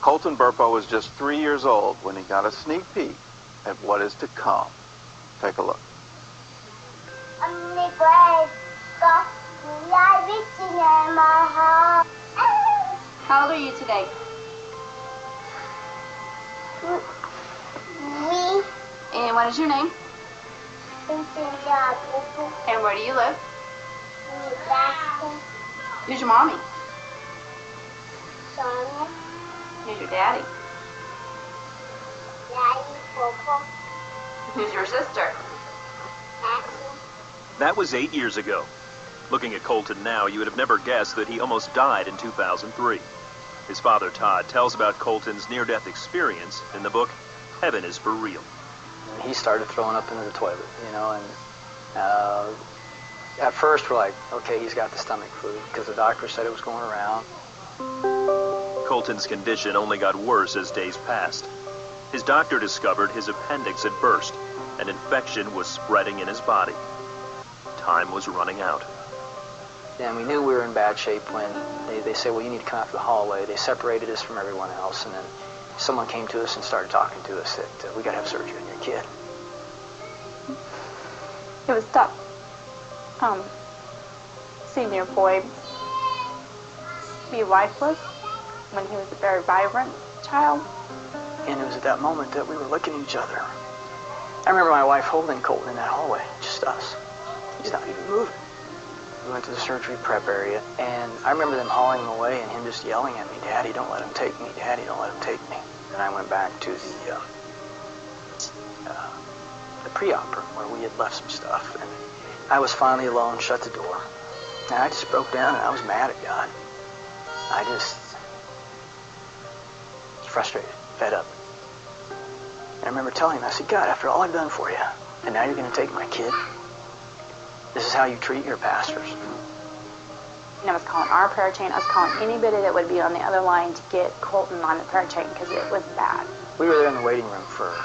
Colton Burpo was just 3 years old when he got a sneak peek at what is to come. Take a look. How old are you today? We. And what is your name? And where do you live? Who's your mommy? Sonia. Who's your daddy? Daddy, Popo. Who's your sister? Patsy. That was 8 years ago. Looking at Colton now, you would have never guessed that he almost died in 2003. His father, Todd, tells about Colton's near-death experience in the book, Heaven is for Real. He started throwing up into the toilet, and at first we're like, okay, he's got the stomach flu, because the doctor said it was going around. Colton's condition only got worse as days passed. His doctor discovered his appendix had burst. An infection was spreading in his body. Time was running out. And we knew we were in bad shape when they said, well, you need to come out to the hallway. They separated us from everyone else, and then someone came to us and started talking to us that we got to have surgery on your kid. It was tough. Seeing your boy be lifeless when he was a very vibrant child. And it was at that moment that we were looking at each other. I remember my wife holding Colton in that hallway, just us. He's not even moving. We went to the surgery prep area, and I remember them hauling him away and him just yelling at me, Daddy, don't let him take me. Daddy, don't let him take me. And I went back to the pre-op room where we had left some stuff, and I was finally alone, shut the door. And I just broke down, and I was mad at God. I just frustrated, fed up. And I remember telling him, I said, God, after all I've done for you, and now you're going to take my kid? This is how you treat your pastors? And I was calling our prayer chain. I was calling anybody that would be on the other line to get Colton on the prayer chain because it was bad. We were there in the waiting room for an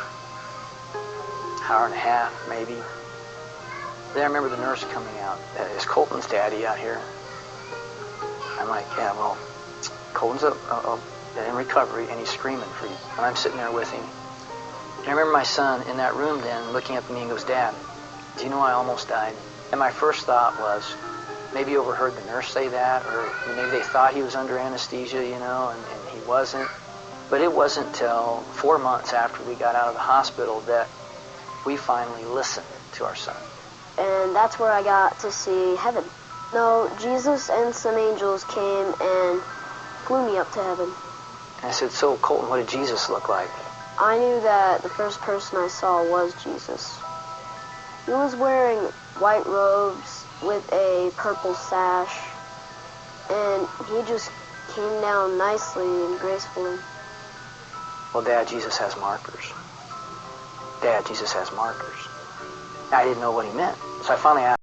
hour and a half, maybe. Then I remember the nurse coming out. Is Colton's daddy out here? I'm like, yeah, well, Colton's in recovery, and he's screaming for you. And I'm sitting there with him. And I remember my son in that room then looking up at me and goes, Dad, do you know I almost died? And my first thought was, maybe he overheard the nurse say that, or maybe they thought he was under anesthesia, and he wasn't. But it wasn't till 4 months after we got out of the hospital that we finally listened to our son. And that's where I got to see heaven. No, Jesus and some angels came and flew me up to heaven. And I said, so Colton, what did Jesus look like? I knew that the first person I saw was Jesus. He was wearing white robes with a purple sash, and he just came down nicely and gracefully. Well, Dad, Jesus has markers. Dad, Jesus has markers. I didn't know what he meant, so I finally asked